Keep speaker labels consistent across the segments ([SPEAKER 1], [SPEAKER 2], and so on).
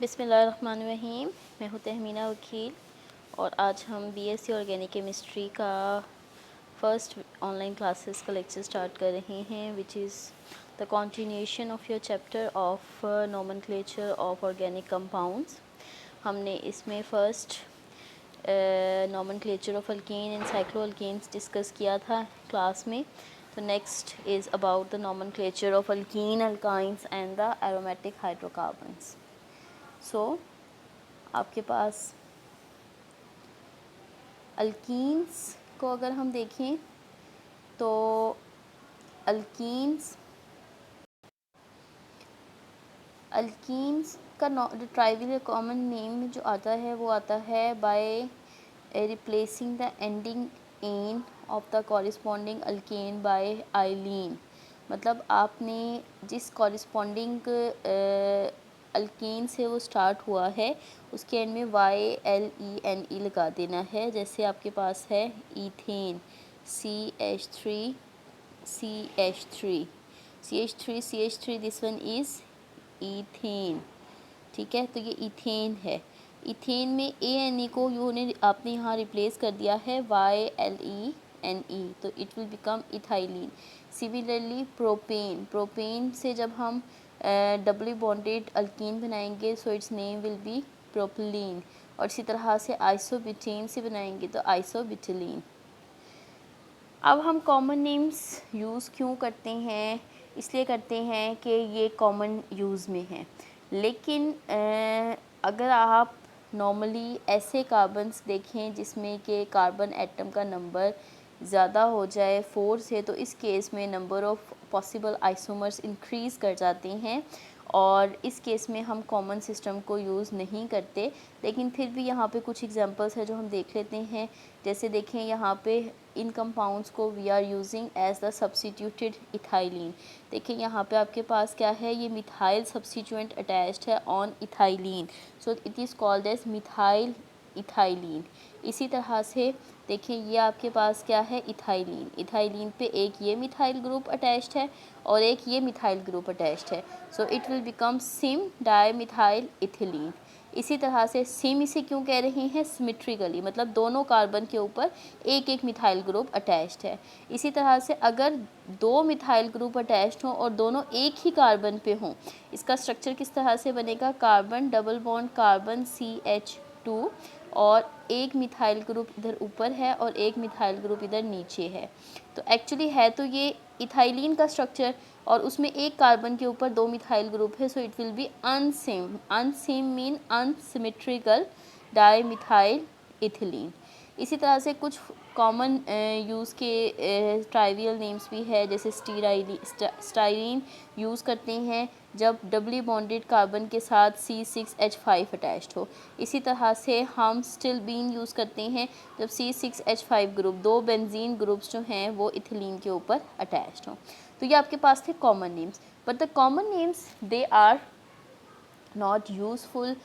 [SPEAKER 1] बिस्मिल्लाहिर्रहमानिर्रहीम। मैं हूँ तहमीना वकील और आज हम बीएससी ऑर्गेनिक केमिस्ट्री का फ़र्स्ट ऑनलाइन क्लासेस का लेक्चर स्टार्ट कर रहे हैं, which is the continuation of your chapter of nomenclature of organic compounds. हमने इसमें first nomenclature of alkene and cycloalkenes discuss किया था क्लास में। तो next is about the nomenclature of alkene, alkynes and the aromatic hydrocarbons. आपके पास alkenes को अगर हम देखें तो अल्कीन्स का ट्राइवियल कॉमन नेम जो आता है वो आता है by replacing the ending ane of the corresponding alkane by ylene. मतलब आपने जिस कॉरिस्पॉन्डिंग अल्कीन से वो स्टार्ट हुआ है उसके एंड में YLENE लगा देना है। जैसे आपके पास है ethane CH3 this one is ethane. ठीक है, तो ये ईथेन है। ईथेन में ANE को आपने यहाँ रिप्लेस कर दिया है YLENE, तो it will become ethylene. Similarly propane से जब हम डबली बॉन्डेड अल्कीन बनाएंगे so it's name will be propylene, और इसी तरह से आइसोब्यूटेन से बनाएंगे तो आइसोब्यूटिलीन। अब हम कॉमन नेम्स यूज़ क्यों करते हैं? इसलिए करते हैं कि ये कॉमन यूज़ में है, लेकिन अगर आप नॉर्मली ऐसे कार्बन्स देखें जिसमें कि कार्बन एटम का नंबर ज़्यादा हो जाए 4 से, तो इस केस में number of possible isomers increase कर जाते हैं और इस केस में हम कॉमन सिस्टम को यूज़ नहीं करते। लेकिन फिर भी यहाँ पे कुछ एग्जांपल्स है जो हम देख लेते हैं। जैसे देखें यहाँ पे इन कंपाउंड्स को we are using as the substituted ethylene. देखिए यहाँ पे आपके पास क्या है, ये मिथाइल सब्स्टिट्यूएंट अटैच्ड है on ethylene, so it is called as methyl ethylene. इसी तरह से देखिए ये आपके पास क्या है, इथाइलिन पे एक ये मिथाइल ग्रुप अटैच्ड है और एक ये मिथाइल ग्रुप अटैच्ड है, so it will become SIM dimethyl ethylene. इसी तरह से सिम इसे क्यों कह रहे हैं, सिमेट्रिकली, मतलब दोनों कार्बन के ऊपर एक एक मिथाइल ग्रुप अटैच्ड है। इसी तरह से अगर दो मिथाइल ग्रुप अटैच्ड हों और दोनों एक ही कार्बन पे हों, इसका स्ट्रक्चर किस तरह से बनेगा, carbon double bond carbon CH2 और एक मिथाइल ग्रुप इधर ऊपर है और एक मिथाइल ग्रुप इधर नीचे है। तो एक्चुअली है तो ये इथाइलिन का स्ट्रक्चर और उसमें एक कार्बन के ऊपर दो मिथाइल ग्रुप है, so it will be unsym. Unsym mean unsymmetrical dimethyl ethylene. इसी तरह से कुछ कॉमन यूज़ के ट्राइवियल नेम्स भी है, जैसे स्टाइरीन यूज़ करते हैं जब डबली बॉन्डेड कार्बन के साथ C6H5 अटैच्ड हो। इसी तरह से हम स्टिल बीन यूज़ करते हैं जब C6H5 ग्रुप, दो बेंजीन ग्रुप्स जो हैं वो इथिलीन के ऊपर अटैच्ड हों। तो ये आपके पास थे common names, but the common names they are not useful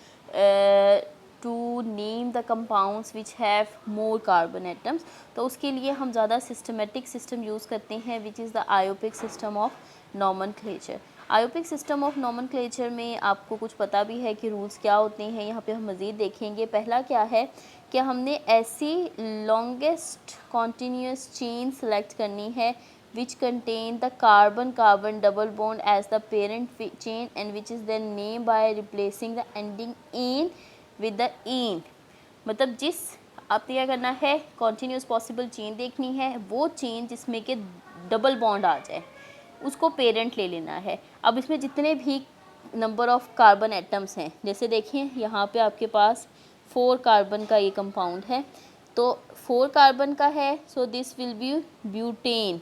[SPEAKER 1] to name the compounds which have more carbon atoms. तो उसके लिए हम ज़्यादा सिस्टमेटिक सिस्टम यूज़ करते हैं which is the IUPAC system of nomenclature. IUPAC system of nomenclature में आपको कुछ पता भी है कि रूल्स क्या होते हैं, यहाँ पे हम मज़ीद देखेंगे। पहला क्या है कि हमने ऐसी लॉन्गेस्ट कॉन्टीन्यूस चेन सेलेक्ट करनी है which contain the carbon-carbon double bond as the parent chain and which is then named by replacing the ending "ane" with the "ene"। मतलब जिस आपने क्या करना है, कॉन्टीन्यूस पॉसिबल चेन देखनी है, वो चेन जिसमें के डबल बॉन्ड आ जाए उसको पेरेंट ले लेना है। अब इसमें जितने भी नंबर ऑफ़ कार्बन एटम्स हैं, जैसे देखिए यहाँ पे आपके पास 4 कार्बन का ये कंपाउंड है, तो 4 कार्बन का है, so this will B butane.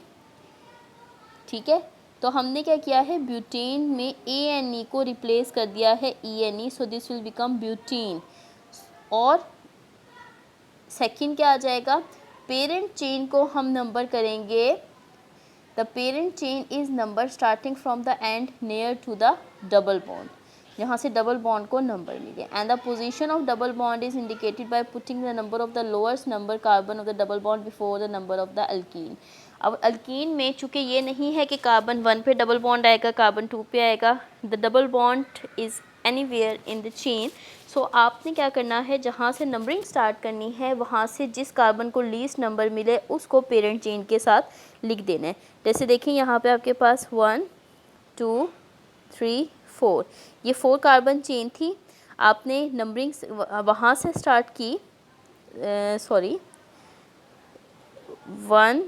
[SPEAKER 1] ठीक है, तो हमने क्या किया है, ब्यूटेन में ANE को रिप्लेस कर दिया है ENE, so this will become butene. और सेकंड क्या आ जाएगा, पेरेंट चेन को हम नंबर करेंगे, the parent chain is number starting from the end near to the double bond, जहाँ से डबल बॉन्ड को नंबर मिले। And the position of double bond is indicated by putting the number of the lowest number carbon of the double bond before the number of the alkene. अब alkyne में चूँकि ये नहीं है कि carbon 1 पे डबल बॉन्ड आएगा, carbon 2 पे आएगा, the double bond is anywhere in the chain. So आपने क्या करना है, जहाँ से नंबरिंग स्टार्ट करनी है वहाँ से जिस कार्बन को लीस्ट नंबर मिले उसको पेरेंट चेन के साथ लिख देना है। जैसे देखिए यहाँ पे आपके पास 1 2 3 4, ये 4 कार्बन चेन थी। आपने नंबरिंग वहाँ से स्टार्ट की, 1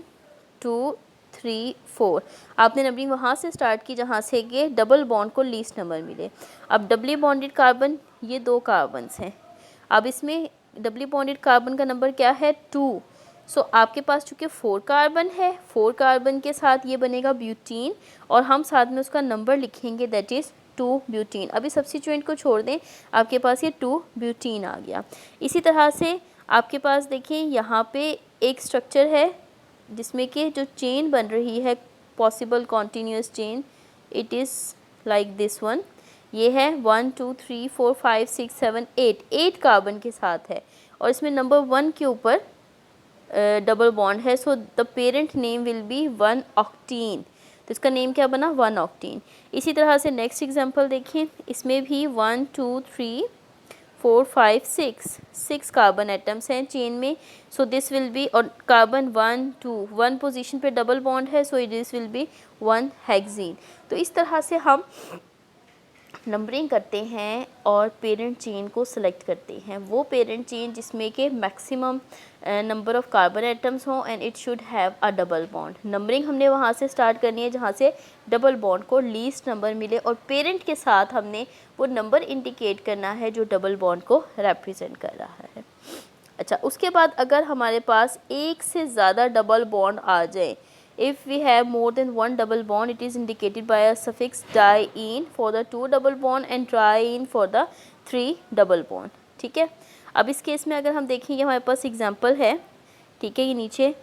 [SPEAKER 1] 2 3 4, आपने नंबरिंग वहाँ से स्टार्ट की जहाँ से कि डबल बॉन्ड को लीस्ट नंबर मिले। अब डबली बॉन्डेड कार्बन, ये 2 कार्बन्स हैं। अब इसमें डबली बॉन्डेड कार्बन का नंबर क्या है, 2। सो आपके पास चूँकि 4 कार्बन है, 4 कार्बन के साथ ये बनेगा ब्यूटीन और हम साथ में उसका नंबर लिखेंगे, दैट इज़ 2 ब्यूटीन। अभी सब्स्टिट्यूएंट को छोड़ दें, आपके पास ये 2 ब्यूटीन आ गया। इसी तरह से आपके पास देखिए यहाँ पे एक स्ट्रक्चर है जिसमें कि जो चेन बन रही है possible continuous chain, it is like this one. ये है 1 2 3 4 5 6 7 8 कार्बन के साथ है और इसमें नंबर 1 के ऊपर डबल बॉन्ड है। So the parent name will be 1 octane. तो इसका नेम क्या बना, 1 ऑक्टीन। इसी तरह से नेक्स्ट एग्जांपल देखिए, इसमें भी 1 2 3 4 5 6 कार्बन एटम्स हैं चेन में। सो दिस विल बी, और कार्बन 1 2 1 पोजीशन पे डबल बॉन्ड है, so this will B 1 hexene. तो इस तरह से हम नंबरिंग करते हैं और पेरेंट चेन को सिलेक्ट करते हैं, वो पेरेंट चेन जिसमें के maximum number of carbon atoms हों and it should have a double bond. Numbering हमने वहाँ से स्टार्ट करनी है जहाँ से डबल बॉन्ड को लीस्ट नंबर मिले और पेरेंट के साथ हमने वो नंबर इंडिकेट करना है जो डबल बॉन्ड को रिप्रेजेंट कर रहा है। अच्छा, उसके बाद अगर हमारे पास एक से ज़्यादा डबल बॉन्ड आ जाए, if we have more than one double bond, it is indicated by a suffix -ine for the 2 double bond and -triene for the 3 double bond। ठीक है, अब इस केस में अगर हम देखेंगे हमारे पास एग्जांपल है, ठीक है, ये नीचे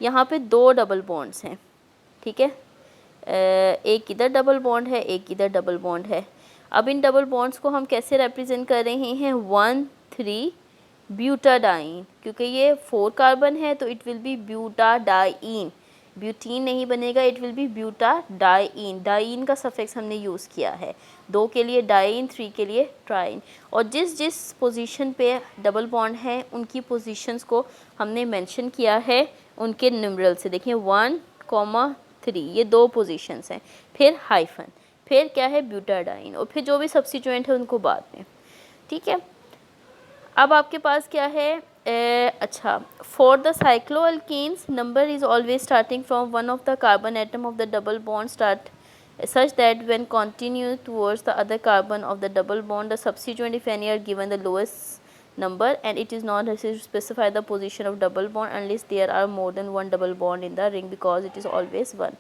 [SPEAKER 1] यहाँ पे 2 डबल बॉन्ड्स हैं, ठीक है, एक इधर डबल बॉन्ड है, एक इधर डबल बॉन्ड है। अब इन डबल बॉन्ड्स को हम कैसे रिप्रेजेंट कर रहे हैं, 1 3 ब्यूटाडाइन, क्योंकि ये 4 कार्बन है तो it will be butadiene, butene नहीं बनेगा, it will be butadiene. Diene का सफिक्स हमने यूज़ किया है, 2 के लिए डाइन, 3 के लिए ट्राइन। और जिस जिस पोजीशन पे डबल बॉन्ड है उनकी पोजीशंस को हमने मेंशन किया है उनके न्यूमरल से। देखिए 1, 3, ये 2 पोजीशंस हैं, फिर हाइफन, फिर क्या है ब्यूटाडाइन, और फिर जो भी सब्स्टिट्यूएंट है उनको बाद में। ठीक है, अब आपके पास क्या है, अच्छा, for the cycloalkenes number is always starting from one of the carbon atom of the double bond start such that when continue towards the other carbon of the double bond, the substituent if any are given the lowest number and it is not necessary to specify the position of double bond unless there are more than one double bond in the ring because it is always one।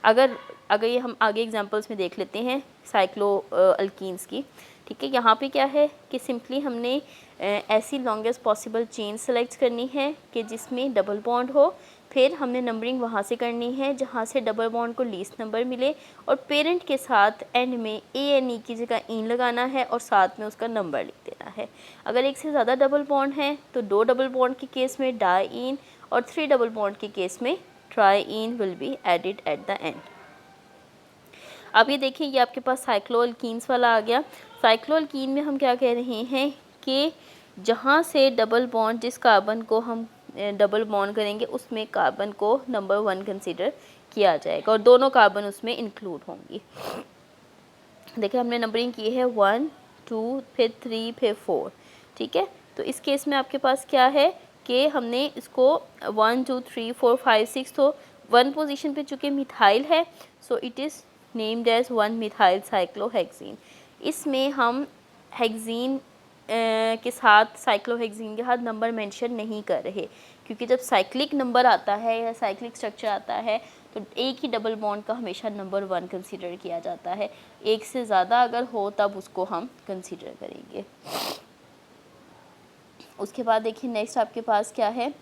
[SPEAKER 1] अगर ये हम आगे examples में देख लेते हैं cyclo alkenes की। ठीक है, यहाँ पे क्या है कि सिंपली हमने ऐसी लॉन्गेस्ट पॉसिबल चेन सेलेक्ट करनी है कि जिसमें डबल बॉन्ड हो, फिर हमने नंबरिंग वहाँ से करनी है जहाँ से डबल बॉन्ड को लीस्ट नंबर मिले और पेरेंट के साथ एंड में ANE की जगह इन लगाना है और साथ में उसका नंबर लिख देना है। अगर एक से ज़्यादा डबल बॉन्ड है तो 2 डबल बॉन्ड के केस में डाइन और 3 डबल बॉन्ड के केस में triene will be added at the end. अब ये देखिए, ये आपके पास साइक्लोअल्कीन्स वाला आ गया। साइक्लोअल्कीन में हम क्या कह रहे हैं कि जहाँ से डबल बॉन्ड, जिस कार्बन को हम डबल बॉन्ड करेंगे उसमें कार्बन को नंबर 1 कंसीडर किया जाएगा और दोनों कार्बन उसमें इंक्लूड होंगी। देखिए हमने नंबरिंग की है 1 2 फिर 3 फिर 4। ठीक है, तो इस केस में आपके पास क्या है कि हमने इसको 1 2 3 4 5 6, तो 1 पोजीशन पे चूँकि मिथाइल है so it is named as 1 methyl cyclohexene. इसमें हम हेक्सीन के साथ, साइक्लोहेक्सीन के साथ नंबर मेंशन नहीं कर रहे, क्योंकि जब साइक्लिक नंबर आता है या साइक्लिक स्ट्रक्चर आता है तो एक ही डबल बॉन्ड का हमेशा नंबर 1 कंसीडर किया जाता है। एक से ज़्यादा अगर हो तब उसको हम कंसीडर करेंगे। उसके बाद देखिए नेक्स्ट आपके पास क्या है,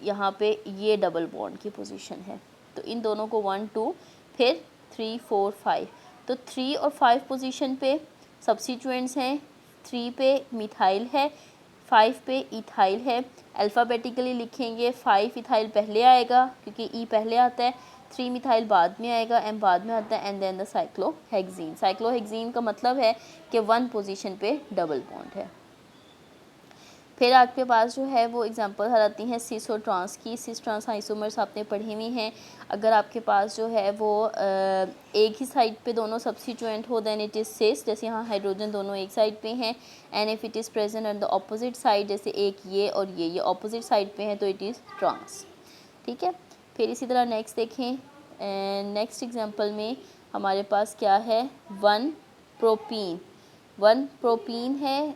[SPEAKER 1] यहाँ पे ये डबल बॉन्ड की पोजीशन है, तो इन दोनों को 1 2 फिर 3 4 5, तो 3 और 5 पोजीशन पे सब्स्टिट्यूएंट्स हैं। 3 पे मिथाइल है, 5 पे इथाइल है। अल्फ़ाबेटिकली लिखेंगे, 5 इथाइल पहले आएगा क्योंकि ई पहले आता है, 3 मिथाइल बाद में आएगा, M बाद में आता है, and then the cyclohexene. Cyclohexene का मतलब है कि 1 पोजीशन पे डबल बॉन्ड है। फिर आपके पास जो है वो एग्जांपल आ जाती हैं सिस और ट्रांस की। सिस ट्रांस आइसोमर्स आपने पढ़ी हुई हैं। अगर आपके पास जो है वो एक ही साइड पे दोनों सब्स्टिट्यूएंट हो देन इट इज़ सिस, जैसे यहाँ हाइड्रोजन दोनों एक साइड पे हैं। And if it is present on the opposite side, जैसे एक ये और ये अपोजिट साइड पे हैं, तो इट इज़ ट्रांस। ठीक है। फिर इसी तरह नेक्स्ट देखें, नेक्स्ट एग्जांपल में हमारे पास क्या है, 1 प्रोपीन। 1 प्रोपीन है,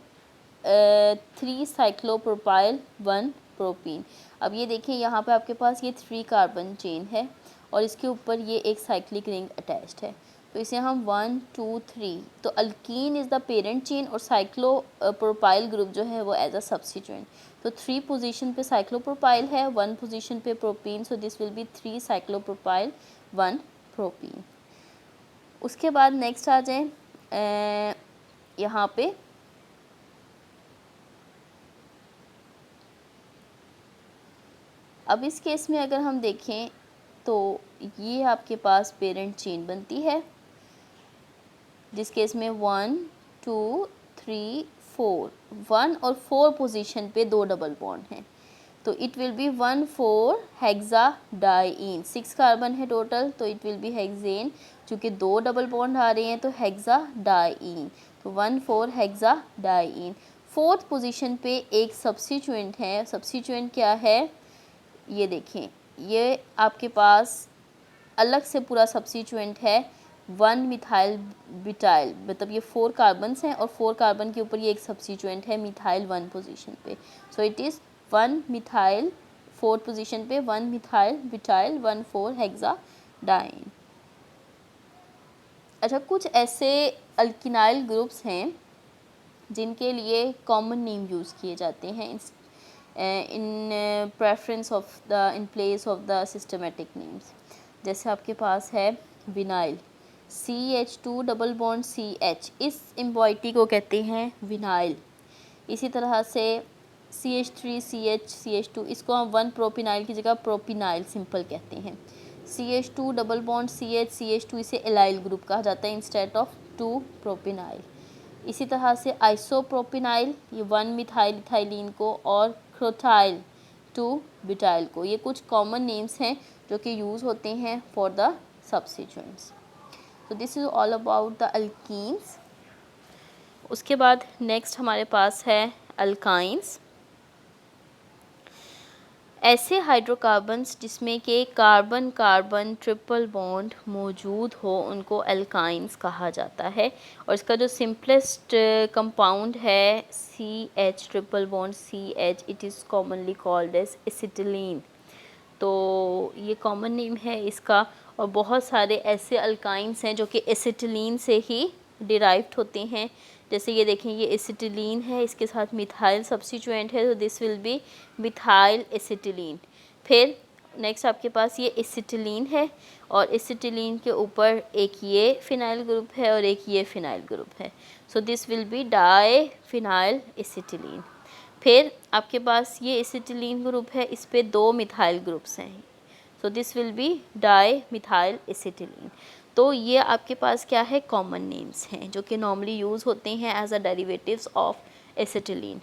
[SPEAKER 1] 3 साइक्लोप्रोपाइल 1 प्रोपीन। अब ये देखें यहाँ पे आपके पास ये 3 कार्बन चेन है और इसके ऊपर ये एक साइक्लिक रिंग अटैच्ड है। तो इसे हम 1 2 3, तो alkyne is the parent chain और साइक्लोप्रोपाइल ग्रुप जो है वो एज अ सब्स्टिट्यूएंट। तो 3 पोजीशन पे साइक्लोप्रोपाइल है, 1 पोजीशन पे propene, so this will B 3 cyclopropyl 1 propene. उसके बाद नेक्स्ट आ जाए यहाँ पे अब इस केस में अगर हम देखें तो ये आपके पास पेरेंट चेन बनती है, जिस केस में 1 2 3 4, 1 और 4 पोजीशन पे 2 डबल बॉन्ड हैं, तो इट विल बी 1 4 हेक्साडाइईन। 6 कार्बन है टोटल, तो इट विल बी हेक्सेन, चूँकि 2 डबल बॉन्ड आ रहे हैं तो हेक्साडाइईन, तो 1 4 हेक्साडाइईन। 4th पोजीशन पे एक सब्स्टिट्यूएंट है। सब्स्टिट्यूएंट क्या है, ये देखें, ये आपके पास अलग से पूरा सब्स्टिट्यूएंट है 1 मिथाइल ब्यूटाइल, मतलब ये 4 कार्बन्स हैं और 4 कार्बन के ऊपर ये एक सब्स्टिट्यूएंट है मिथाइल 1 पोजीशन पे। सो it is 1 methyl 4th position पे 1 मिथाइल ब्यूटाइल 1 4 हेक्साडाइईन। अच्छा, कुछ ऐसे अल्किनाइल ग्रुप्स हैं जिनके लिए कॉमन नेम यूज़ किए जाते हैं in preference of the in place of the systematic names. जैसे आपके पास है vinyl, CH2 double bond CH, इस इम्बॉइटी को कहते हैं विनाइल। इसी तरह से CH3 CH CH2, इसको हम 1 प्रोपिनाइल की जगह प्रोपिनाइल सिंपल कहते हैं। CH2 double bond CH CH2, इसे एलाइल ग्रुप कहा जाता है इंस्टेड ऑफ 2 प्रोपिनाइल। इसी तरह से आइसोप्रोपिनाइल, ये 1 मिथाइल इथाइलिन को, और क्रोथाइल 2 ब्यूटाइल को। ये कुछ कॉमन नेम्स हैं जो कि यूज़ होते हैं फॉर द सब्स्टिट्यूएंट्स। तो this is all about the alkenes. उसके बाद नेक्स्ट हमारे पास है अल्काइंस। ऐसे हाइड्रोकार्बन्स जिसमें कि कार्बन कार्बन ट्रिपल बॉन्ड मौजूद हो उनको अल्काइंस कहा जाता है। और इसका जो सिंपलेस्ट कंपाउंड है CH triple bond CH, it is commonly called as acetylene. तो ये कॉमन नेम है इसका। और बहुत सारे ऐसे अल्काइंस हैं जो कि एसिटिलीन से ही डिराइव्ड होते हैं। जैसे ये देखें, ये एसिटिलीन है, इसके साथ मिथाइल सब्स्टिट्यूएंट है, तो this will B methyl acetylene. फिर नेक्स्ट आपके पास ये एसिटिलीन है और एसिटिलीन के ऊपर एक ये फिनाइल ग्रुप है और एक ये फिनाइल ग्रुप है, so this will be diphenyl acetylene. फिर आपके पास ये एसिटिलीन ग्रुप है, इस पे 2 मिथाइल ग्रुप्स हैं, सो this will be di methyl acetylene. तो ये आपके पास क्या है, कॉमन नेम्स हैं जो कि नॉर्मली यूज़ होते हैं as a derivatives of acetylene.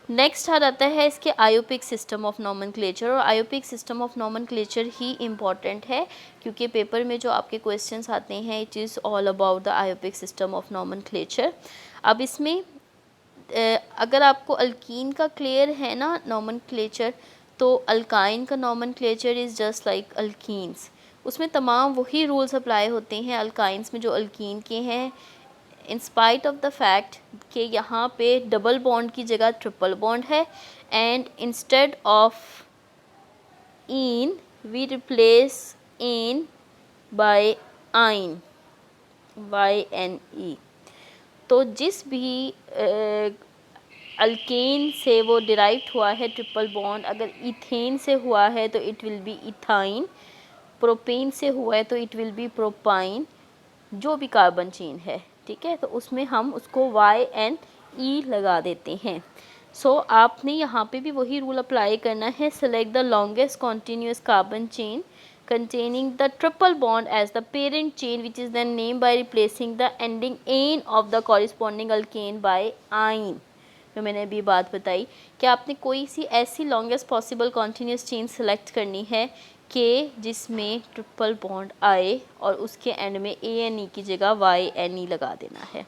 [SPEAKER 1] Next आ जाता है इसके आयोपिक सिस्टम ऑफ नॉमेनक्लेचर। और आयोपिक सिस्टम ऑफ नॉमेनक्लेचर ही इम्पॉर्टेंट है क्योंकि पेपर में जो आपके क्वेश्चंस आते हैं it is all about the IUPAC system of nomenclature. अब इसमें अगर आपको अल्कीन का क्लियर है ना नॉमेनक्लेचर, तो अल्काइन का nomenclature is just like alkenes. उसमें तमाम वही रूल्स अप्लाई होते हैं अल्काइंस में जो अल्कीन के हैं, in spite of the fact कि यहाँ पे डबल बॉन्ड की जगह ट्रिपल बॉन्ड है and instead of ene we replace ene by yne YNE। तो जिस भी अल्केन से वो डिराइव्ड हुआ है ट्रिपल बॉन्ड, अगर इथेन से हुआ है तो it will B ethyne, propane से हुआ है तो इट विल बी प्रोपाइन, जो भी कार्बन चेन है, ठीक है, तो उसमें हम उसको YNE लगा देते हैं। सो आपने यहाँ पे भी वही रूल अप्लाई करना है, select the longest continuous carbon chain containing the triple bond as the parent chain, which is then named by replacing the ending "ane" of the corresponding alkane by "-ine"। जो मैंने अभी बात बताई कि आपने कोई सी ऐसी longest possible continuous chain select करनी है कि जिसमें ट्रिपल बॉन्ड आए और उसके एंड में ANE की जगह YNE लगा देना है।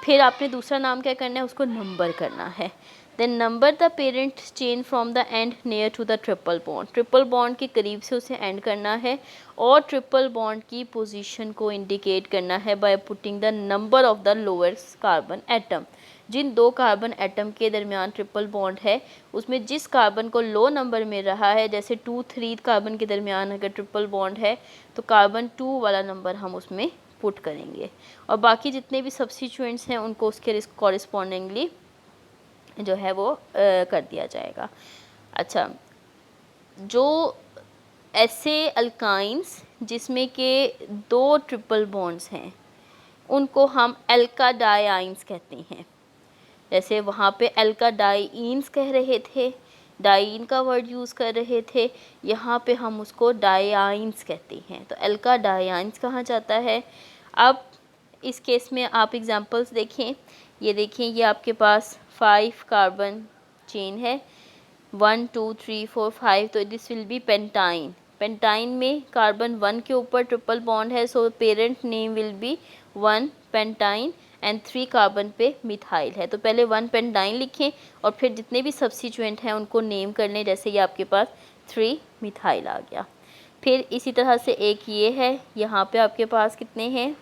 [SPEAKER 1] फिर आपने दूसरा नाम क्या करना है, उसको नंबर करना है। Then number the parent chain from the end near to the triple bond, triple bond के करीब से उसे एंड करना है और ट्रिपल बॉन्ड की पोजीशन को इंडिकेट करना है by putting the number of the lowest carbon atom. जिन दो कार्बन एटम के दरमियान ट्रिपल बॉन्ड है उसमें जिस कार्बन को लो नंबर मिल रहा है, जैसे 2-3 कार्बन के दरमियान अगर ट्रिपल बॉन्ड है तो कार्बन 2 वाला नंबर हम उसमें पुट करेंगे और बाकी जितने भी सब्स्टिट्यूएंट्स हैं उनको उसके कॉरिस्पॉन्डिंगली जो है वो कर दिया जाएगा। अच्छा, जो ऐसे अल्काइंस जिसमें के दो ट्रिपल बॉन्ड्स हैं उनको हम एल्काडाइंस कहते हैं। जैसे वहाँ पे एल्काडाइंस कह रहे थे, डाइन का वर्ड यूज़ कर रहे थे, यहाँ पे हम उसको डाइंस कहते हैं। तो एल्काडाइंस कहा जाता है। अब इस केस में आप एग्जांपल्स देखें, ये देखें, ये आपके पास 5 कार्बन चेन है, 1 2 3 4 5, तो this will B pentyne. Pentyne में कार्बन 1 के ऊपर ट्रिपल बॉन्ड है, so parent name will be 1 pentyne and 3 carbon पे मिथाइल है। तो पहले 1 पेंटाइन लिखें और फिर जितने भी सब्स्टिट्यूएंट हैं उनको नेम कर लें। जैसे ये आपके पास 3 मिथाइल आ गया। फिर इसी तरह से एक ये है, यहाँ पे आपके पास कितने हैं,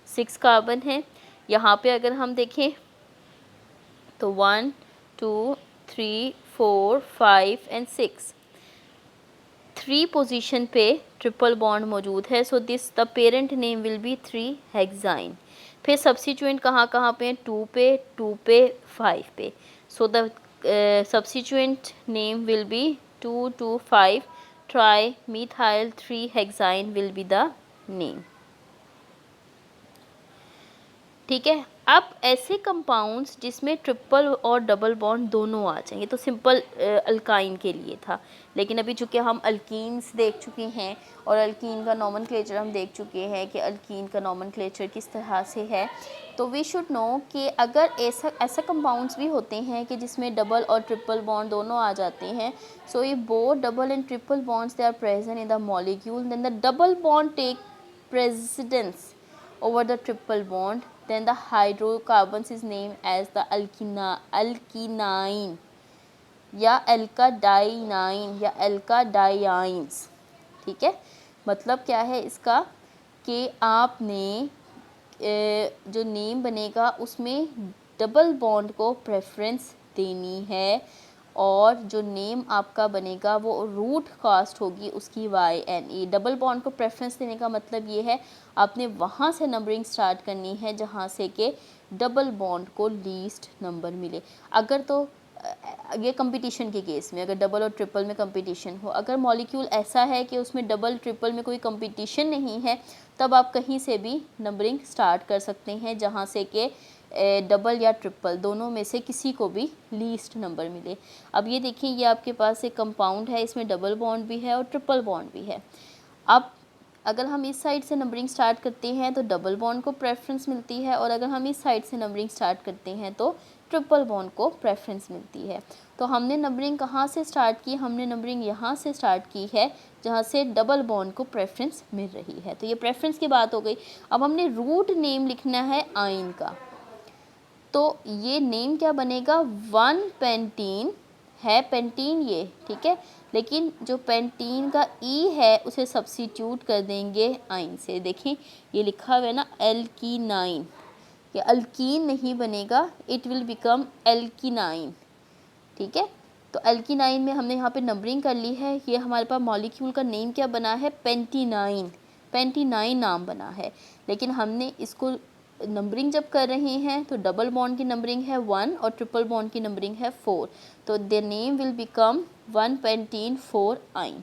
[SPEAKER 1] 6 कार्बन हैं। यहाँ पे अगर हम देखें तो 1 2 3 4 5 एंड 6, 3 पोजीशन पे ट्रिपल बॉन्ड मौजूद है। So this the parent name will be 3 hexyne. फिर सब्स्टिट्यूएंट कहाँ कहाँ पे हैं, 2 पे 5 पे। So the substituent name will be 2 2 5 tri methyl 3 hexyne will be the name. ठीक है। अब ऐसे कंपाउंड्स जिसमें ट्रिपल और डबल बॉन्ड दोनों आ जाएंगे, तो सिंपल अल्काइन के लिए था, लेकिन अभी चूँकि हम अल्कीन्स देख चुके हैं और अल्कीन का नॉमेनक्लेचर हम देख चुके हैं कि अल्कीन का नॉमेनक्लेचर किस तरह से है, तो वी शुड नो कि अगर ऐसा कंपाउंड्स भी होते हैं कि जिसमें डबल और ट्रिपल बॉन्ड दोनों आ जाते हैं, सो ये both double and triple bonds they are present in the molecule, then the double bond take precedence over the triple bond, then the hydrocarbons is named as the alkinine या alkadinine या alkadines। ठीक है, मतलब क्या है इसका कि आपने जो नेम बनेगा उसमें डबल बॉन्ड को प्रेफरेंस देनी है और जो नेम आपका बनेगा वो रूट कास्ट होगी उसकी YNE। डबल बॉन्ड को प्रेफरेंस देने का मतलब ये है आपने वहाँ से नंबरिंग स्टार्ट करनी है जहाँ से कि डबल बॉन्ड को लीस्ट नंबर मिले। अगर तो ये कंपटीशन के केस में, अगर डबल और ट्रिपल में कंपटीशन हो, अगर मॉलिक्यूल ऐसा है कि उसमें डबल ट्रिपल में कोई कंपटीशन नहीं है, तब आप कहीं से भी नंबरिंग स्टार्ट कर सकते हैं जहाँ से कि डबल या ट्रिपल दोनों में से किसी को भी लीस्ट नंबर मिले। अब ये देखिए, ये आपके पास एक कंपाउंड है, इसमें डबल बॉन्ड भी है और ट्रिपल बॉन्ड भी है। अब अगर हम इस साइड से नंबरिंग स्टार्ट करते हैं तो डबल बॉन्ड को प्रेफरेंस मिलती है और अगर हम इस साइड से नंबरिंग स्टार्ट करते हैं तो ट्रिपल बॉन्ड को प्रेफरेंस मिलती है। तो हमने नंबरिंग कहाँ से स्टार्ट की, हमने नंबरिंग यहाँ से स्टार्ट की है जहाँ से डबल बॉन्ड को प्रेफरेंस मिल रही है। तो ये प्रेफरेंस की बात हो गई। अब हमने रूट नेम लिखना है आइन का, तो ये नेम क्या बनेगा, 1 पेंटीन है, पेंटीन ये, ठीक है, लेकिन जो पेंटीन का ई है उसे सब्स्टिट्यूट कर देंगे आइन से। देखें ये लिखा हुआ है ना एल्कीनाइन, ये अल्कीन नहीं बनेगा, इट विल बिकम एल्कीनाइन। ठीक है, तो एल्कीनाइन में हमने यहाँ पे नंबरिंग कर ली है। ये हमारे पास मॉलिक्यूल का नेम क्या बना है, पेंटीनाइन, पेंटीनाइन नाम बना है। लेकिन हमने इसको नंबरिंग जब कर रहे हैं तो डबल बॉन्ड की नंबरिंग है 1 और ट्रिपल बॉन्ड की नंबरिंग है 4, तो the name will become 1 pentene 4 yne.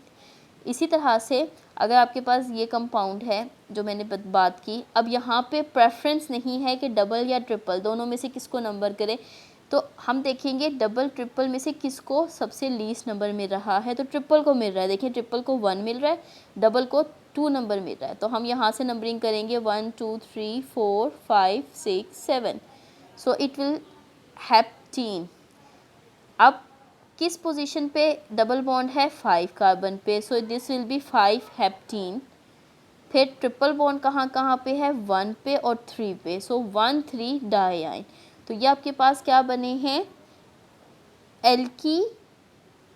[SPEAKER 1] इसी तरह से अगर आपके पास ये कंपाउंड है जो मैंने बात की, अब यहाँ पे प्रेफरेंस नहीं है कि डबल या ट्रिपल दोनों में से किसको नंबर करें, तो हम देखेंगे डबल ट्रिपल में से किसको सबसे लीस्ट नंबर मिल रहा है, तो ट्रिपल को मिल रहा है। देखिए ट्रिपल को 1 मिल रहा है, डबल को 2 नंबर मिल रहा है, तो हम यहाँ से नंबरिंग करेंगे 1 2 3 4 5 6 7, सो इट विल हेप्टीन। अब किस पोजीशन पे डबल बॉन्ड है? 5 कार्बन पे, सो दिस विल बी 5 हेप्टीन। फिर ट्रिपल बॉन्ड कहाँ कहाँ पे है? 1 पे और 3 पे, सो 1 3 डाइआइन। तो ये आपके पास क्या बने हैं?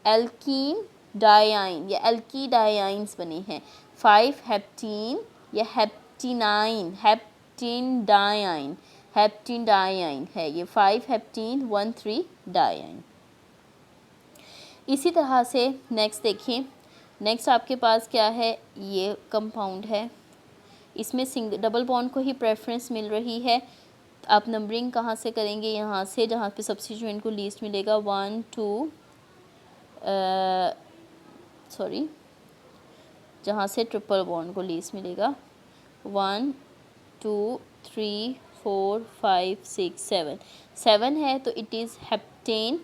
[SPEAKER 1] एल्कीन डाइआइन या एल्की डाइआइन्स बने हैं। 5 हेप्टीन या हेप्टीनाइन, हेप्टीन डाइआइन है ये। 5 हेप्टीन 1 3 डाइआइन। इसी तरह से नेक्स्ट देखिए, नेक्स्ट आपके पास क्या है? ये कंपाउंड है, इसमें डबल बॉन्ड को ही प्रेफरेंस मिल रही है। आप नंबरिंग कहाँ से करेंगे? यहाँ से, जहाँ पे सब्स्टिट्यूएंट को लीस्ट मिलेगा 1 2 जहाँ से ट्रिपल बॉन्ड को लीस्ट मिलेगा 1 2 3 4 5 6 7, 7 है तो इट इज़ हेप्टेन।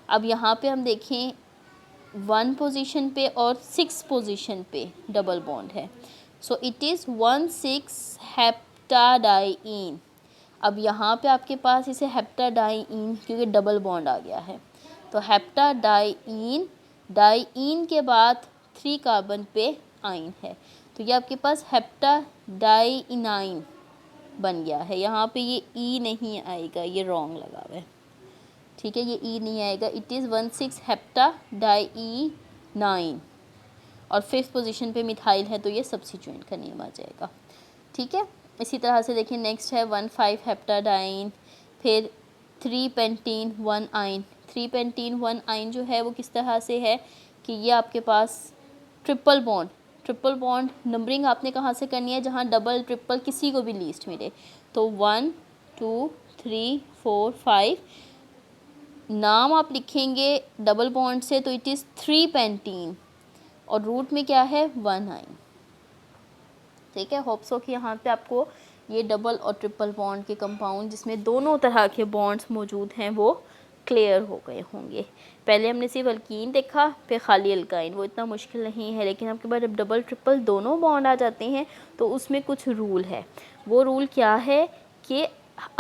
[SPEAKER 1] अब यहाँ पे हम देखें 1 पोजीशन पे और 6 पोजीशन पे डबल बॉन्ड है, सो इट इज़ 1 6 हेप्टाडाइइन। अब यहाँ पे आपके पास इसे हेप्टाडाइइन क्योंकि डबल बॉन्ड आ गया है, तो हेप्टाडाइइन, डाइइन के बाद 3 कार्बन पे आइन है, तो ये आपके पास हेप्टाडाइनाइन बन गया है। यहाँ पे ये ई नहीं आएगा, ये रॉन्ग लगा हुआ है, ठीक है, ये ई नहीं आएगा। इट इज़ 1 6 हेप्टाडाइनाइन, और 5th पोजीशन पे मिथाइल है तो ये सब्स्टिट्यूएंट का नेम आ जाएगा, ठीक है। इसी तरह से देखिए नेक्स्ट है 1 5 हेप्टाडाइन, फिर 3 पेंटीन 1 आइन। 3 पेंटीन 1 आइन जो है वो किस तरह से है कि ये आपके पास ट्रिपल बॉन्ड नंबरिंग आपने कहाँ से करनी है? जहाँ डबल ट्रिपल किसी को भी लीस्ट मिले, तो 1 2 3 4 5 नाम आप लिखेंगे डबल बॉन्ड से, तो इट इज़ 3 पेंटीन और रूट में क्या है? 1 आइन, ठीक है। होप सो कि यहाँ पे आपको ये डबल और ट्रिपल बॉन्ड के कंपाउंड जिसमें दोनों तरह के बॉन्ड्स मौजूद हैं वो क्लियर हो गए होंगे। पहले हमने सिर्फ अल्कीन देखा, फिर खाली अल्काइन, वो इतना मुश्किल नहीं है, लेकिन आपके पास जब डबल ट्रिपल दोनों बॉन्ड आ जाते हैं तो उसमें कुछ रूल है। वो रूल क्या है कि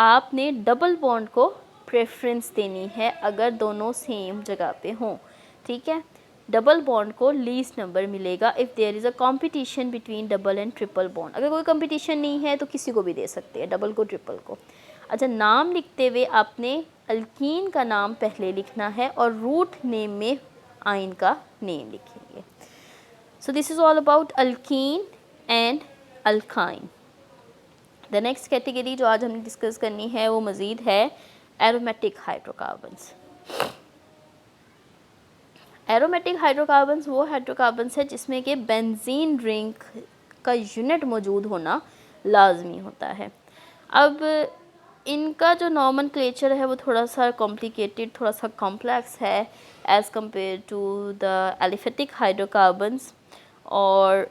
[SPEAKER 1] आपने डबल बॉन्ड को प्रेफरेंस देनी है अगर दोनों सेम जगह पे हों, ठीक है। डबल बॉन्ड को लीस्ट नंबर मिलेगा if there is a competition between double and triple bond. अगर कोई कंपटीशन नहीं है तो किसी को भी दे सकते हैं, डबल को ट्रिपल को। अच्छा, नाम लिखते हुए आपने अल्कीन का नाम पहले लिखना है और रूट नेम में आइन का नेम लिखेंगे। सो this is all about alkyne and alkyne. The next category जो आज हमने डिस्कस करनी है वो मज़ीद है एरोमेटिक हाइड्रोकार्बन्स। एरोमेटिक हाइड्रोकार्बन्स वो हाइड्रोकार्बन्स है जिसमें कि बेंजीन रिंग का यूनिट मौजूद होना लाजमी होता है। अब इनका जो नॉमेनक्लेचर है वो थोड़ा सा कॉम्प्लिकेटेड, थोड़ा सा कॉम्प्लेक्स है as compare to the aliphatic hydrocarbons, और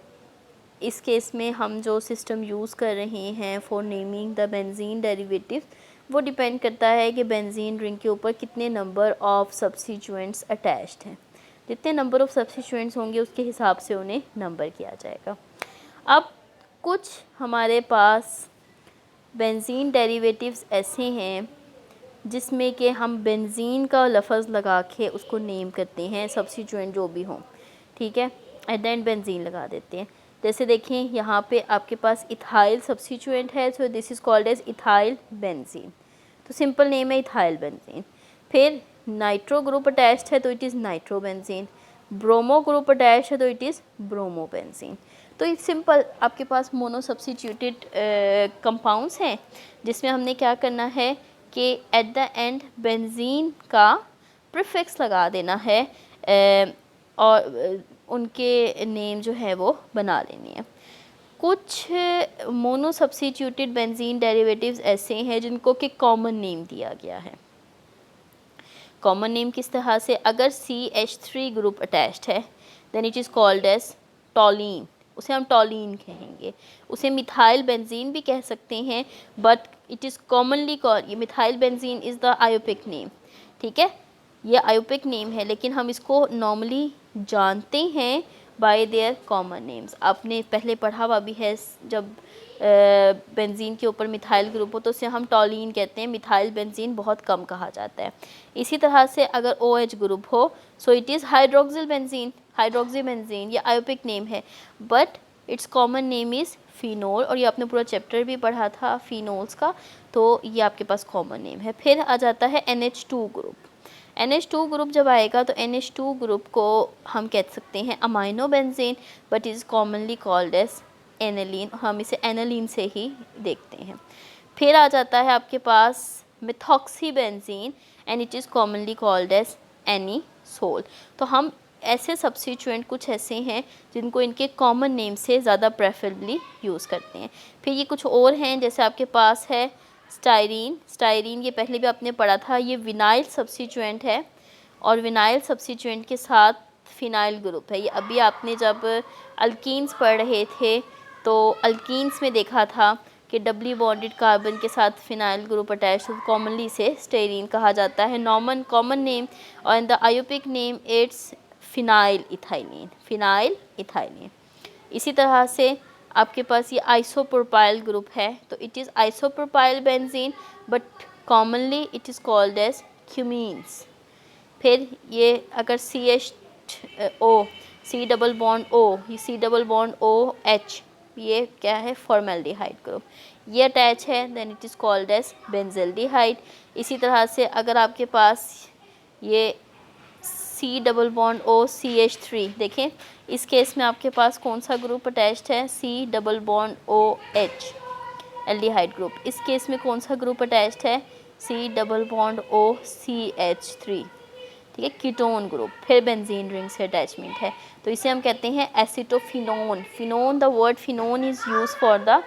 [SPEAKER 1] इस केस में हम जो सिस्टम यूज़ कर रहे हैं for naming the benzene derivative वो डिपेंड करता है कि बेंजीन रिंग के ऊपर कितने नंबर ऑफ़ सब्स्टिट्यूएंट्स अटैच्ड हैं। जितने नंबर ऑफ़ सब्स्टिट्यूएंट्स होंगे उसके हिसाब से उन्हें नंबर किया जाएगा। अब कुछ हमारे पास बेंजीन डेरिवेटिव्स ऐसे हैं जिसमें कि हम बेंजीन का लफ्ज़ लगा के उसको नेम करते हैं, सब्स्टिट्यूएंट जो भी हों, ठीक है, एट द एंड बेंजीन लगा देते हैं। जैसे देखें यहाँ पे आपके पास इथाइल सब्स्टिट्यूएंट है, so this is called as ethyl benzene, तो सिंपल नेम है इथाइल बेंजीन। फिर नाइट्रो ग्रुप अटैच्ड है तो it is nitro benzene, bromo group attached है तो इट इज़ ब्रोमो बेंजीन। तो एक सिंपल आपके पास मोनो सब्स्टिट्यूटेड कंपाउंड्स हैं जिसमें हमने क्या करना है कि एट द एंड बेंजीन का प्रीफिक्स लगा देना है और उनके नेम जो है वो बना लेनी है। कुछ मोनो सब्स्टिट्यूटेड बेंजीन डेरिवेटिव्स ऐसे हैं जिनको कि कॉमन नेम दिया गया है। कॉमन नेम किस तरह से? अगर CH3 ग्रुप अटैच्ड है then it is called as toluene, उसे हम टॉलीन कहेंगे। उसे मिथाइल बेंजीन भी कह सकते हैं, but it is commonly called, ये methyl benzene is the IUPAC name, ठीक है, ये आयोपिक नेम है, लेकिन हम इसको नॉर्मली जानते हैं बाय देयर कॉमन नेम्स। आपने पहले पढ़ा हुआ भी है, जब बेंजीन के ऊपर मिथाइल ग्रुप हो तो उसे हम टॉलीन कहते हैं, मिथाइल बेंजीन बहुत कम कहा जाता है। इसी तरह से अगर OH ग्रुप हो सो it is hydroxyl benzene, hydroxy benzene, ये आयोपिक नेम है, but it's common name is phenol, और ये आपने पूरा चैप्टर भी पढ़ा था फिनोल्स का, तो ये आपके पास कॉमन नेम है। फिर आ जाता है NH2 ग्रुप। NH2 ग्रुप जब आएगा तो NH2 ग्रुप को हम कह सकते हैं amino benzene, but is commonly called as aniline, हम इसे एनालीन से ही देखते हैं। फिर आ जाता है आपके पास methoxy benzene and it is commonly called as anisole. तो हम ऐसे सब्स्टिट्यूएंट कुछ ऐसे हैं जिनको इनके कॉमन नेम से ज़्यादा प्रेफरेबली यूज़ करते हैं। फिर ये कुछ और हैं, जैसे आपके पास है स्टायरीन। स्टायरीन ये पहले भी आपने पढ़ा था, ये विनाइल सब्स्टिट्यूएंट है और विनाइल सब्स्टिट्यूएंट के साथ फिनाइल ग्रुप है। ये अभी आपने जब अल्कीन्स पढ़ रहे थे तो अल्कीन्स में देखा था कि डबली बॉन्डेड कार्बन के साथ फिनाइल ग्रुप अटैच, तो कॉमनली इसे स्टेरीन कहा जाता है। नॉर्मन कॉमन नेम और the IUPAC name it's phenyl ethylene, phenyl ethylene. इसी तरह से आपके पास ये आइसोप्रोपाइल ग्रुप है, तो it is isopropyl benzene but commonly it is called as cumenes. फिर ये अगर CH C double bond O, ये C डबल बॉन्ड OH, ये क्या है फॉर्मेल्डिहाइड ग्रुप, ये अटैच है, then it is called as benzaldehyde. इसी तरह से अगर आपके पास ये C double bond O CH3, देखें इस केस में आपके पास कौन सा ग्रुप अटैच्ड है, C double bond OH aldehyde group. इस केस में कौन सा ग्रुप अटैच्ड है, C double bond O CH3, ठीक है, कीटोन ग्रुप। फिर बेंजीन रिंग से अटैचमेंट है, तो इसे हम कहते हैं acetophenone. Phenone, the word phenone is use for the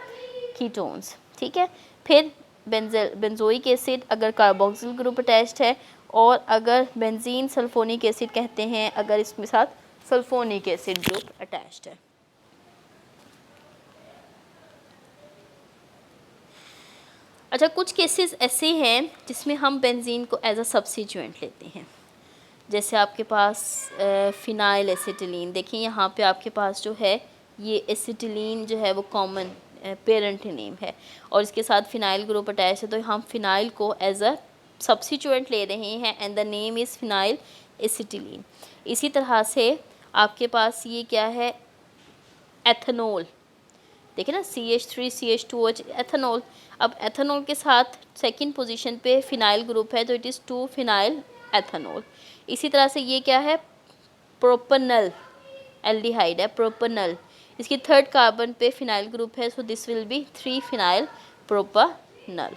[SPEAKER 1] ketones, ठीक है। फिर बेंजोइक एसिड अगर कार्बोक्सिल ग्रुप अटैच्ड है, और अगर बेंजीन सल्फोनिक एसिड कहते हैं अगर इसके साथ सल्फोनिक एसिड ग्रुप अटैच्ड है। अच्छा, कुछ केसेस ऐसे हैं जिसमें हम बेंजीन को एज अ सब्स्टिट्यूएंट लेते हैं, जैसे आपके पास फिनाइल एसिटिलीन। देखिए यहाँ पे आपके पास जो है ये एसिटिलीन जो है वो कॉमन पेरेंट नेम है और इसके साथ फिनाइल ग्रुप अटैच है, तो हम फिनाइल को एज अ सब्स्टिट्यूएंट ले रहे हैं and the name is phenyl acetylene. इसी तरह से आपके पास ये क्या है, एथेनॉल। देखिए ना, CH3 CH2OH एथेनॉल। अब एथेनॉल के साथ सेकंड पोजीशन पे फिनाइल ग्रुप है, तो इट इज़ 2 फिनाइल एथेनॉल। इसी तरह से ये क्या है, प्रोपेनल एल्डिहाइड है, प्रोपेनल। इसकी थर्ड कार्बन पे फिनाइल ग्रुप है, so this will B 3 phenyl propanal.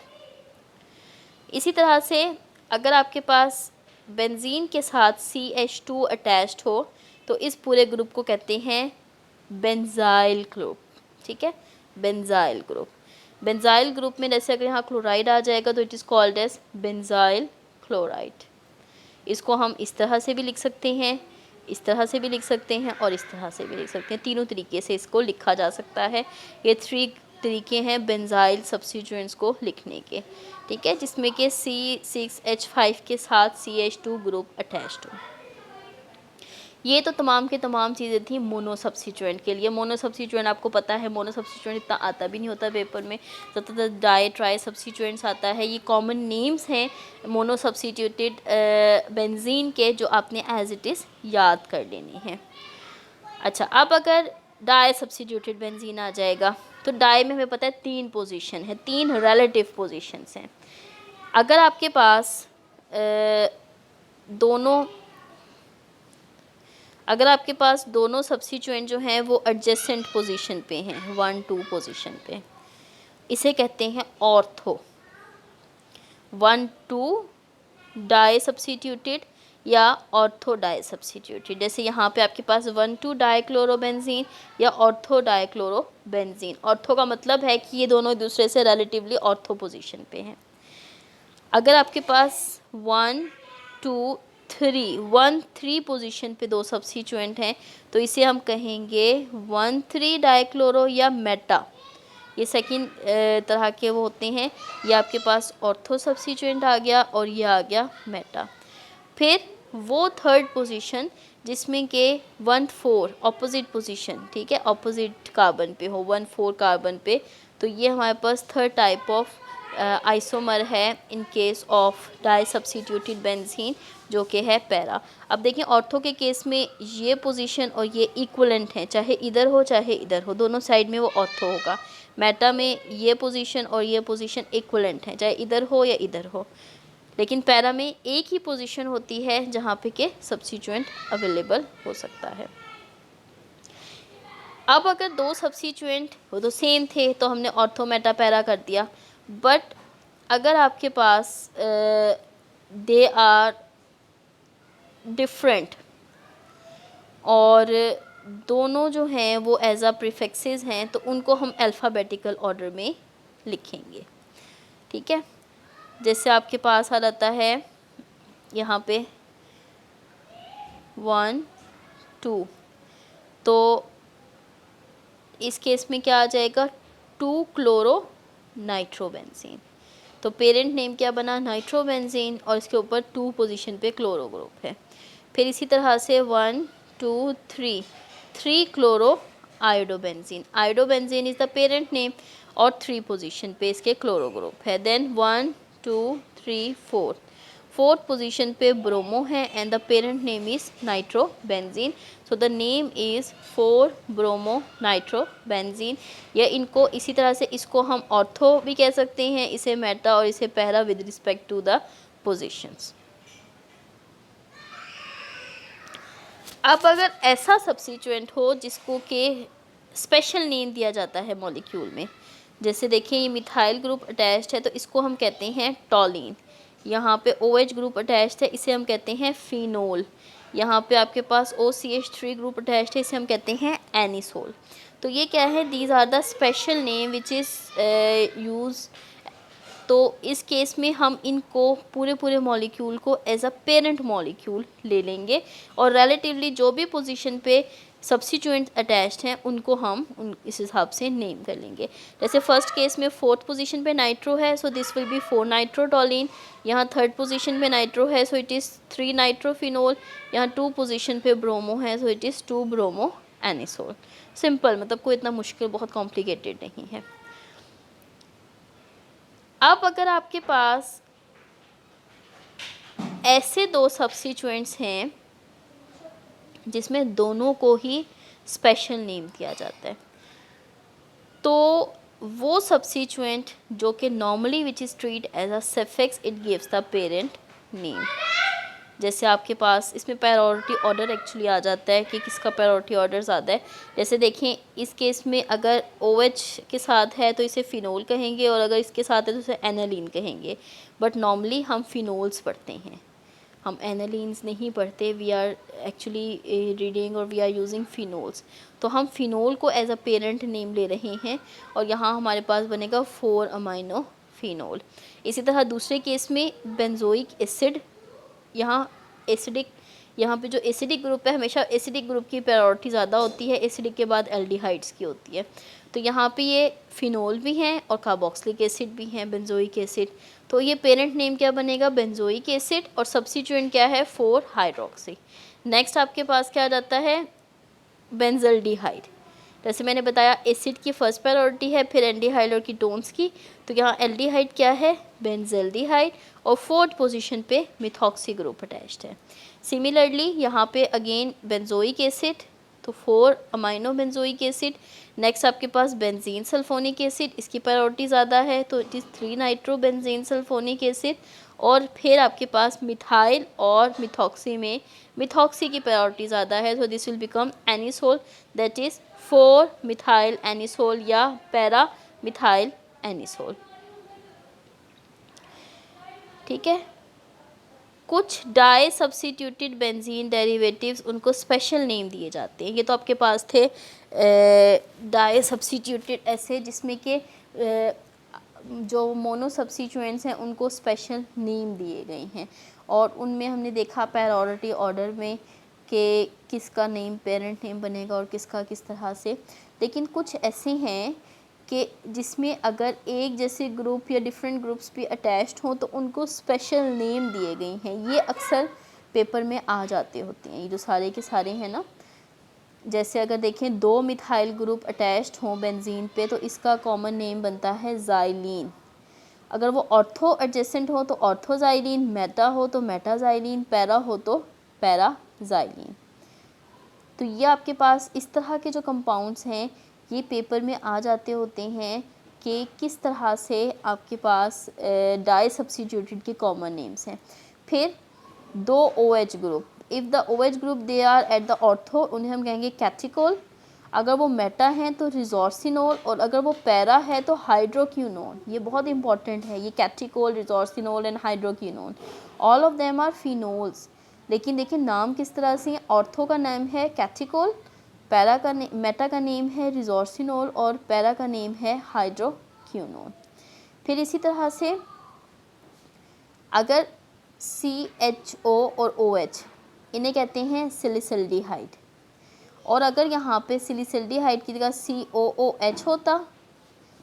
[SPEAKER 1] इसी तरह से अगर आपके पास बेंजीन के साथ CH2 अटैच्ड हो तो इस पूरे ग्रुप को कहते हैं बेंजाइल ग्रुप, ठीक है, बेंजाइल ग्रुप। बेंजाइल ग्रुप में जैसे अगर यहाँ क्लोराइड आ जाएगा तो it is called as benzyl chloride. इसको हम इस तरह से भी लिख सकते हैं, इस तरह से भी लिख सकते हैं और इस तरह से भी लिख सकते हैं, तीनों तरीके से इसको लिखा जा सकता है। ये 3 तरीके हैं बेंजाइल सब्स्टिट्यूएंट्स को लिखने के, ठीक है, जिसमें कि C6H5 के साथ CH2 ग्रुप अटैच्ड हो। ये तो तमाम के तमाम चीज़ें थी मोनो सब्स्टिट्यूएंट के लिए। मोनो सब्स्टिट्यूएंट आपको पता है, मोनो सब्स्टिट्यूएंट इतना आता भी नहीं होता पेपर में, ज़्यादातर डाई ट्राई सब्स्टिट्यूएंट्स आता है। ये कॉमन नेम्स हैं मोनो सब्स्टिट्यूटेड बेंजीन के, जो आपने एज इट इज़ याद कर लेने हैं। अच्छा, अब अगर डाई सब्स्टिट्यूटेड बेंजीन आ जाएगा तो डाई में हमें पता है 3 पोजीशन है, 3 रिलेटिव पोजीशंस हैं। अगर आपके पास दोनों सब्स्टिट्यूएंट जो हैं वो एडजेसेंट पोजीशन पे हैं, 1-2 पोजीशन पे, इसे कहते हैं ऑर्थो। 1-2 डाई सब्स्टिट्यूटेड या ऑर्थो डाई सब्स्टिट्यूटेड। जैसे यहाँ पे आपके पास 1,2 डाइक्लोरोबेंजीन या ऑर्थो डाइक्लोरोबेंजीन। ऑर्थो का मतलब है कि ये दोनों एक दूसरे से रिलेटिवली ऑर्थो पोजीशन पे हैं। अगर आपके पास 1-2-3 पोजीशन पे 2 सब्स्टिट्यूएंट हैं तो इसे हम कहेंगे 1,3 डाइक्लोरो या मेटा। ये सेकंड तरह के वो होते हैं। ये आपके पास ऑर्थो सब्स्टिट्यूएंट आ गया और ये आ गया मेटा। फिर वो थर्ड पोजीशन जिसमें के 1,4 ऑपोजिट पोजीशन, ठीक है, ऑपोजिट कार्बन पे हो, 1,4 कार्बन पे, तो ये हमारे पास थर्ड टाइप ऑफ आइसोमर है in case of disubstituted benzene, जो कि है पैरा। अब देखिए ऑर्थो के केस में ये पोजीशन और ये इक्वलेंट हैं, चाहे इधर हो चाहे इधर हो, दोनों साइड में वो ऑर्थो होगा। मेटा में ये पोजीशन और ये पोजीशन इक्वलेंट हैं, चाहे इधर हो या इधर हो। लेकिन पैरा में एक ही पोजीशन होती है जहाँ पे के सब्स्टिट्यूएंट अवेलेबल हो सकता है। अब अगर दो सब्स्टिट्यूएंट वो तो सेम थे तो हमने ऑर्थो मेटा पैरा कर दिया, बट अगर आपके पास दे आर डिफरेंट और दोनों जो हैं वो एज अ प्रीफिक्सेस हैं, तो उनको हम अल्फ़ाबेटिकल ऑर्डर में लिखेंगे, ठीक है। जैसे आपके पास आ जाता है यहाँ पे 1 2, तो इस केस में क्या आ जाएगा 2 क्लोरो नाइट्रोबेंजीन। तो पेरेंट नेम क्या बना नाइट्रोबेंजीन और इसके ऊपर 2 पोजीशन पे क्लोरो ग्रुप है। फिर इसी तरह से 1 2 3 chloro iodobenzene, iodobenzene is the parent name और 3 पोजीशन पे इसके क्लोरो ग्रुप है। देन 1 2 3 4, फोर्थ पोजीशन पे ब्रोमो है and the parent name is nitrobenzene. So the name is 4 bromo nitrobenzene. या इनको इसी तरह से इसको हम ऑर्थो भी कह सकते हैं, इसे मेटा और इसे para with respect to the positions. अब अगर ऐसा सब्स्टिट्यूएंट हो जिसको के स्पेशल नेम दिया जाता है मॉलिक्यूल में, जैसे देखिए ये मिथाइल ग्रुप अटैच्ड है तो इसको हम कहते हैं टॉलिन, यहाँ पे OH ग्रुप अटैच्ड है इसे हम कहते हैं फिनोल, यहाँ पे आपके पास OCH3 ग्रुप अटैच्ड है इसे हम कहते हैं एनिसोल। तो ये क्या है, these are the special name which is use. तो इस केस में हम इनको पूरे मॉलिक्यूल को एज अ पेरेंट मॉलिक्यूल ले लेंगे और रिलेटिवली जो भी पोजीशन पे सब्स्टिट्यूएंट अटैच्ड हैं उनको हम इस हिसाब से नेम कर लेंगे। जैसे फर्स्ट केस में फोर्थ पोजीशन पे नाइट्रो है, so this will B 4 nitrotoluene. यहाँ थर्ड पोजीशन पे नाइट्रो है, सो इट इज़ 3 नाइट्रोफिनोल। यहाँ 2 पोजीशन पे ब्रोमो है, so it is 2 bromo anisole. Simple, मतलब कोई इतना मुश्किल बहुत कॉम्प्लिकेटेड नहीं है। अब अगर आपके पास ऐसे दो सब्स्टिट्यूएंट्स हैं जिसमें दोनों को ही स्पेशल नेम दिया जाता है, तो वो सब्स्टिट्यूएंट जो कि normally which is treat as a suffix it gives the parent name. जैसे आपके पास इसमें प्रायोरिटी ऑर्डर एक्चुअली आ जाता है कि किसका प्रायोरिटी ऑर्डर ज़्यादा है। जैसे देखें इस केस में अगर OH के साथ है तो इसे फिनोल कहेंगे और अगर इसके साथ है तो इसे एनालिन कहेंगे, बट नॉर्मली हम फिनोल्स पढ़ते हैं, हम एनालिन्स नहीं पढ़ते। वी आर एक्चुअली रीडिंग और वी आर यूजिंग फिनोल्स, तो हम फिनोल को एज अ पेरेंट नेम ले रहे हैं और यहाँ हमारे पास बनेगा 4 अमाइनो फिनोल। इसी तरह दूसरे केस में बेंजोइक एसिड, यहाँ एसिडिक, यहाँ पे जो एसिडिक ग्रुप है हमेशा एसिडिक ग्रुप की प्रायोरिटी ज़्यादा होती है, एसिडिक के बाद एल्डिहाइड्स की होती है। तो यहाँ पे ये फिनोल भी हैं और कार्बोक्सिलिक एसिड भी हैं, बेंजोइक एसिड। तो ये पेरेंट नेम क्या बनेगा बेंजोइक एसिड और सब्स्टिट्यूएंट क्या है 4 हाइड्रोक्सी। नेक्स्ट आपके पास क्या आ जाता है बेंजल्डिहाइड। जैसे मैंने बताया एसिड की फर्स्ट प्रायोरिटी है, फिर एल्डिहाइड और कीटोन्स की, तो यहाँ एल्डिहाइड क्या है बेंजल्डिहाइड और फोर्थ पोजीशन पे मिथॉक्सी ग्रुप अटैच्ड है। सिमिलरली यहाँ पे अगेन बेंजोइक एसिड, तो 4 अमाइनो बेंजोइक एसिड। नेक्स्ट आपके पास बेंजीन सल्फोनिक एसिड, इसकी प्रायोरिटी ज़्यादा है तो it is 3 nitro benzene sulphonic acid. और फिर आपके पास मिथाइल और मिथॉक्सी में मिथॉक्सी की प्रायोरिटी ज़्यादा है, so this will become anisole, that is 4 methyl anisole या पैरा मिथाइल एनिसोल। ठीक है, कुछ डाई सब्स्टिट्यूटेड बेंजीन डेरिवेटिव्स उनको स्पेशल नेम दिए जाते हैं। ये तो आपके पास थे डाई सब्स्टिट्यूटेड ऐसे जिसमें कि जो मोनो सब्स्टिट्यूएंट्स हैं उनको स्पेशल नेम दिए गए हैं और उनमें हमने देखा प्रायोरिटी ऑर्डर में कि किसका नेम पेरेंट नेम बनेगा और किसका किस तरह से। लेकिन कुछ ऐसे हैं कि जिसमें अगर एक जैसे ग्रुप या डिफरेंट ग्रुप्स भी अटैच्ड हों तो उनको स्पेशल नेम दिए गए हैं। ये अक्सर पेपर में आ जाते होते हैं, ये जो सारे के सारे हैं ना। जैसे अगर देखें 2 मिथाइल ग्रुप अटैच्ड हों बेंजीन पे तो इसका कॉमन नेम बनता है ज़ाइलीन। अगर वो ऑर्थो एडजेसेंट हो तो ऑर्थोज़ाइलीन, मेटा हो तो मेटाज़ाइलीन, पैरा हो तो पैराज़ाइलीन। तो ये आपके पास इस तरह के जो कंपाउंड्स हैं ये पेपर में आ जाते होते हैं कि किस तरह से आपके पास डाई सब्स्टिट्यूटेड के कॉमन नेम्स हैं। फिर 2 OH group, if the OH group they are at the ortho, उन्हें हम कहेंगे कैथिकोल। अगर वो मेटा हैं तो रिजोर्सिनोल, और अगर वो पैरा है तो हाइड्रोक्यूनोन। ये बहुत इंपॉर्टेंट है, ये catechol, resorcinol and hydroquinone, all of them are phenols. लेकिन देखिए नाम किस तरह से, ऑर्थो का नाम है कैथिकोल, पैरा का मेटा का नेम है रिजोर्सिनोल और पैरा का नेम है हाइड्रोक्यूनोन। फिर इसी तरह से अगर CHO और OH, इन्हें कहते हैं सिलिसल्डिहाइड, और अगर यहाँ पे सिलिसल्डिहाइड की जगह COOH होता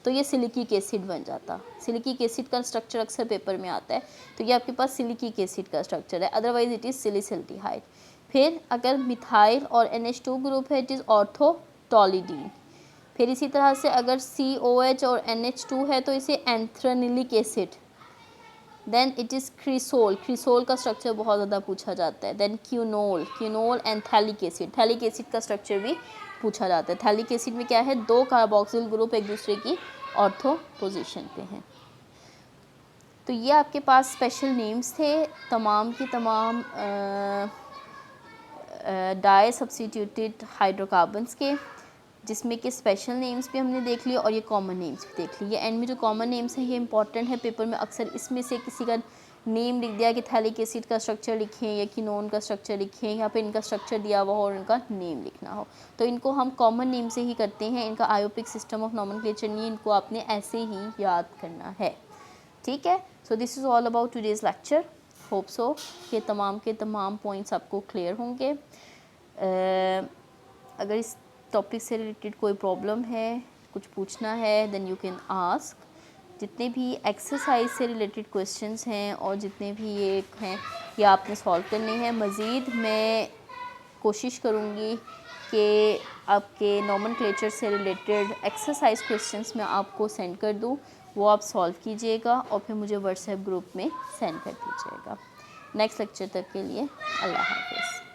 [SPEAKER 1] तो ये सिलिकिक एसिड बन जाता। सिलिकिक एसिड का स्ट्रक्चर अक्सर पेपर में आता है, तो ये आपके पास सिलिकिक एसिड का स्ट्रक्चर है, अदरवाइज इट इज़ सिलिसल्डिहाइड। फिर अगर मिथाइल और NH2 ग्रुप है इट इज़ ऑर्थोटोलिडीन। फिर इसी तरह से अगर COH और NH2 है तो इसे anthranilic acid. Then it is cresol, cresol का स्ट्रक्चर बहुत ज़्यादा पूछा जाता है। Then quinol, quinol and phthalic acid, phthalic acid का स्ट्रक्चर भी पूछा जाता है। थैलिक एसिड में क्या है, 2 कार्बोक्सिल ग्रुप एक दूसरे की ऑर्थो पोजीशन पे हैं। तो ये आपके पास स्पेशल नेम्स थे तमाम की तमाम डाई सब्स्टिट्यूटेड हाइड्रोकार्बन्स के, जिसमें कि स्पेशल नेम्स भी हमने देख लिए और ये कॉमन नेम्स भी देख लिए। एंड में जो कॉमन नेम्स हैं ये इंपॉर्टेंट है पेपर में, अक्सर इसमें से किसी का नेम लिख दिया कि थैलिक एसिड का स्ट्रक्चर लिखें या कीनोन का स्ट्रक्चर लिखें, या फिर इनका स्ट्रक्चर दिया हुआ हो और इनका नेम लिखना हो, तो इनको हम कॉमन नेम से ही करते हैं। इनका आयोपिक सिस्टम ऑफ नॉमेनक्लेचर नहीं, इनको आपने ऐसे ही याद करना है, ठीक है। So this is all about today's lecture. Hope so कि तमाम के तमाम पॉइंट्स आपको क्लियर होंगे। अगर इस टॉपिक से रिलेटेड कोई प्रॉब्लम है, कुछ पूछना है, देन यू कैन आस्क। जितने भी एक्सरसाइज से रिलेटेड क्वेश्चंस हैं और जितने भी ये हैं ये आपने सॉल्व करने हैं। मज़ीद मैं कोशिश करूँगी कि आपके नॉमेनक्लेचर से रिलेटेड एक्सरसाइज क्वेश्चंस मैं आपको सेंड कर दूँ, वो आप सॉल्व कीजिएगा और फिर मुझे व्हाट्सएप ग्रुप में सेंड कर दीजिएगा। नेक्स्ट लेक्चर तक के लिए अल्लाह हाफ़िज़।